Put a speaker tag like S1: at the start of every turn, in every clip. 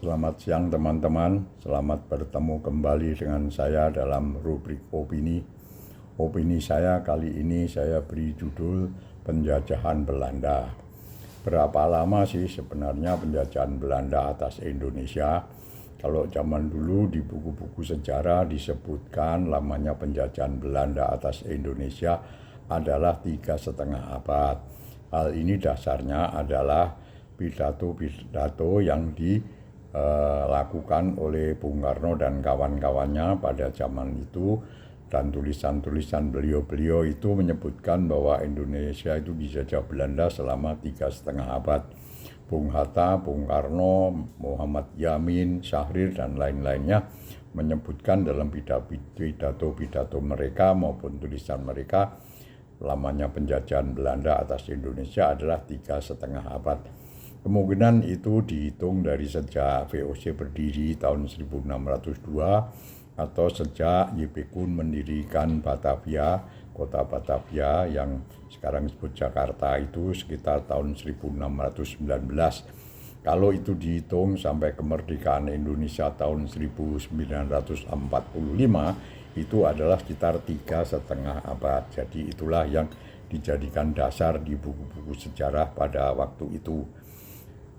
S1: Selamat siang teman-teman, selamat bertemu kembali dengan saya dalam rubrik opini. Opini saya kali ini saya beri judul Penjajahan Belanda. Berapa lama sih sebenarnya penjajahan Belanda atas Indonesia? Kalau zaman dulu di buku-buku sejarah disebutkan lamanya penjajahan Belanda atas Indonesia adalah 3,5 abad. Hal ini dasarnya adalah pidato-pidato yang dilakukan oleh Bung Karno dan kawan-kawannya pada zaman itu, dan tulisan-tulisan beliau-beliau itu menyebutkan bahwa Indonesia itu dijajah Belanda selama 3,5 abad. Bung Hatta, Bung Karno, Muhammad Yamin, Syahrir, dan lain-lainnya menyebutkan dalam pidato-pidato mereka maupun tulisan mereka lamanya penjajahan Belanda atas Indonesia adalah 3,5 abad. Kemungkinan itu dihitung dari sejak VOC berdiri tahun 1602 atau sejak Y.P. Kun mendirikan Batavia, kota Batavia yang sekarang disebut Jakarta itu sekitar tahun 1619. Kalau itu dihitung sampai kemerdekaan Indonesia tahun 1945, itu adalah sekitar 3,5 abad. Jadi itulah yang dijadikan dasar di buku-buku sejarah pada waktu itu.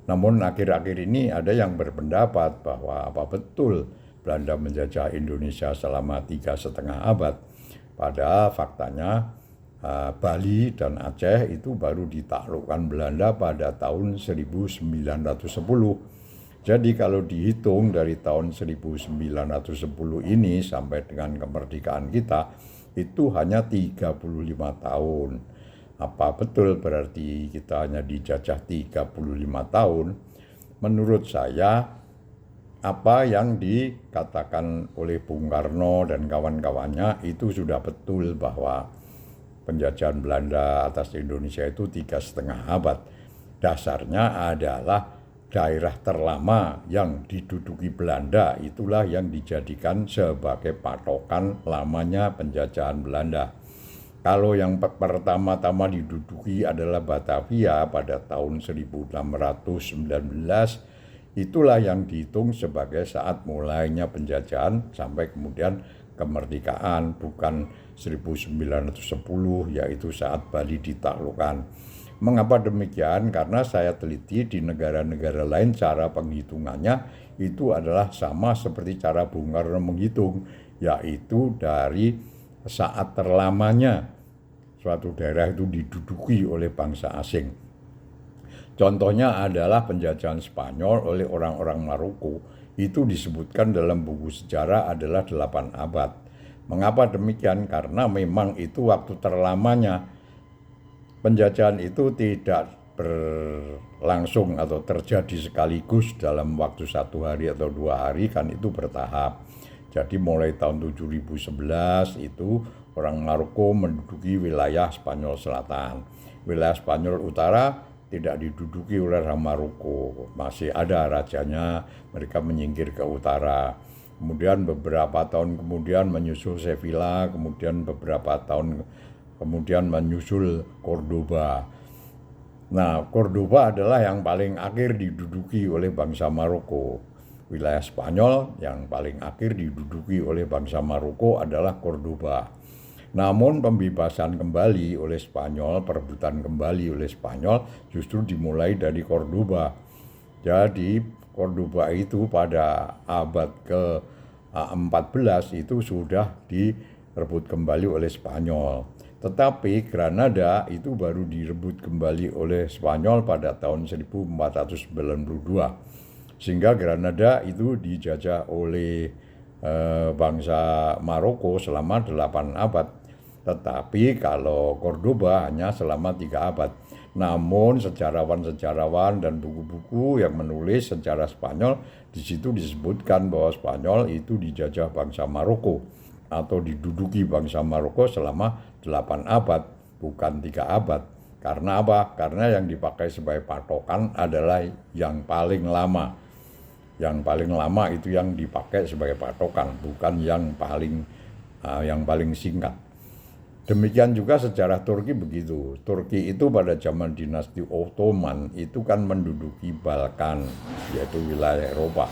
S1: Namun akhir-akhir ini ada yang berpendapat bahwa apa betul Belanda menjajah Indonesia selama 3,5 abad. Padahal faktanya Bali dan Aceh itu baru ditaklukkan Belanda pada tahun 1910. Jadi kalau dihitung dari tahun 1910 ini sampai dengan kemerdekaan kita, itu hanya 35 tahun. Apa betul berarti kita hanya dijajah 35 tahun? Menurut saya, apa yang dikatakan oleh Bung Karno dan kawan-kawannya itu sudah betul bahwa penjajahan Belanda atas Indonesia itu 3,5 abad. Dasarnya adalah daerah terlama yang diduduki Belanda itulah yang dijadikan sebagai patokan lamanya penjajahan Belanda. Kalau yang pertama-tama diduduki adalah Batavia pada tahun 1619, itulah yang dihitung sebagai saat mulainya penjajahan sampai kemudian kemerdekaan, bukan 1910 yaitu saat Bali ditaklukkan. Mengapa demikian? Karena saya teliti di negara-negara lain cara penghitungannya itu adalah sama seperti cara Bung Karno menghitung, yaitu dari saat terlamanya suatu daerah itu diduduki oleh bangsa asing. Contohnya adalah penjajahan Spanyol oleh orang-orang Maroko. Itu disebutkan dalam buku sejarah adalah 8 abad. Mengapa demikian? Karena memang itu waktu terlamanya. Penjajahan itu tidak berlangsung atau terjadi sekaligus dalam waktu 1 hari atau 2 hari, kan itu bertahap. Jadi mulai tahun 7011 itu orang Maroko menduduki wilayah Spanyol Selatan. Wilayah Spanyol Utara tidak diduduki oleh orang Maroko, masih ada rajanya, mereka menyingkir ke utara. Kemudian beberapa tahun kemudian menyusul Sevilla, kemudian beberapa tahun kemudian menyusul Cordoba. Nah, Cordoba adalah yang paling akhir diduduki oleh bangsa Maroko. Wilayah Spanyol yang paling akhir diduduki oleh bangsa Maroko adalah Cordoba. Namun pembebasan kembali oleh Spanyol, perebutan kembali oleh Spanyol justru dimulai dari Cordoba. Jadi Cordoba itu pada abad ke-14 itu sudah direbut kembali oleh Spanyol. Tetapi Granada itu baru direbut kembali oleh Spanyol pada tahun 1492. Sehingga Granada itu dijajah oleh bangsa Maroko selama 8 abad. Tetapi kalau Cordoba hanya selama 3 abad. Namun sejarawan-sejarawan dan buku-buku yang menulis sejarah Spanyol di situ disebutkan bahwa Spanyol itu dijajah bangsa Maroko atau diduduki bangsa Maroko selama 8 abad, bukan 3 abad. Karena apa? Karena yang dipakai sebagai patokan adalah yang paling lama. Yang paling lama itu yang dipakai sebagai patokan, bukan yang paling singkat. Demikian juga sejarah Turki begitu. Turki itu pada zaman dinasti Ottoman itu kan menduduki Balkan, yaitu wilayah Eropa.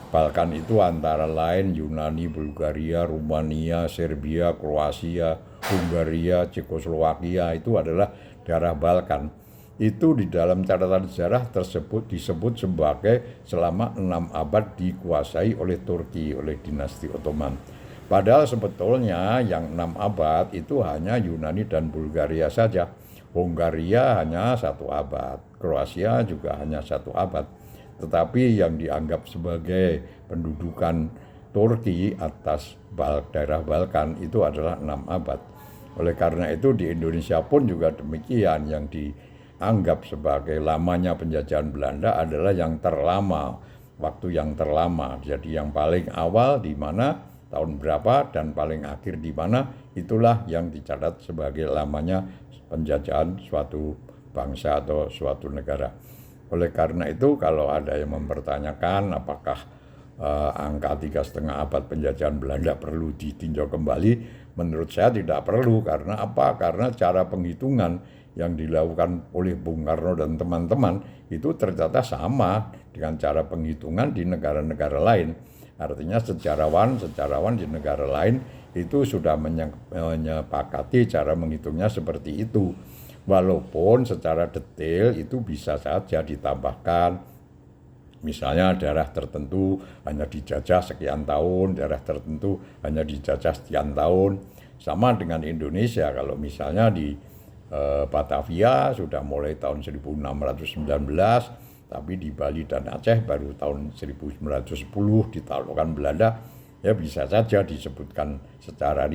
S1: Balkan itu antara lain Yunani, Bulgaria, Rumania, Serbia, Kroasia, Hungaria, Cekoslowakia itu adalah daerah Balkan. Itu di dalam catatan sejarah tersebut disebut sebagai selama 6 abad dikuasai oleh Turki, oleh dinasti Ottoman. Padahal sebetulnya yang 6 abad itu hanya Yunani dan Bulgaria saja. Hungaria hanya 1 abad, Kroasia juga hanya 1 abad. Tetapi yang dianggap sebagai pendudukan Turki atas daerah Balkan itu adalah 6 abad. Oleh karena itu di Indonesia pun juga demikian, yang dianggap sebagai lamanya penjajahan Belanda adalah yang terlama, waktu yang terlama. Jadi yang paling awal di mana tahun berapa dan paling akhir di mana, itulah yang dicatat sebagai lamanya penjajahan suatu bangsa atau suatu negara. Oleh karena itu kalau ada yang mempertanyakan apakah angka 3,5 abad penjajahan Belanda perlu ditinjau kembali, menurut saya tidak perlu. Karena apa? Karena cara penghitungan yang dilakukan oleh Bung Karno dan teman-teman itu ternyata sama dengan cara penghitungan di negara-negara lain. Artinya sejarawan di negara lain itu sudah menyepakati cara menghitungnya seperti itu. Walaupun secara detail itu bisa saja ditambahkan. Misalnya daerah tertentu hanya dijajah sekian tahun, daerah tertentu hanya dijajah sekian tahun. Sama dengan Indonesia, kalau misalnya di Batavia sudah mulai tahun 1619, tapi di Bali dan Aceh baru tahun 1910 ditaklukkan Belanda, ya bisa saja disebutkan secara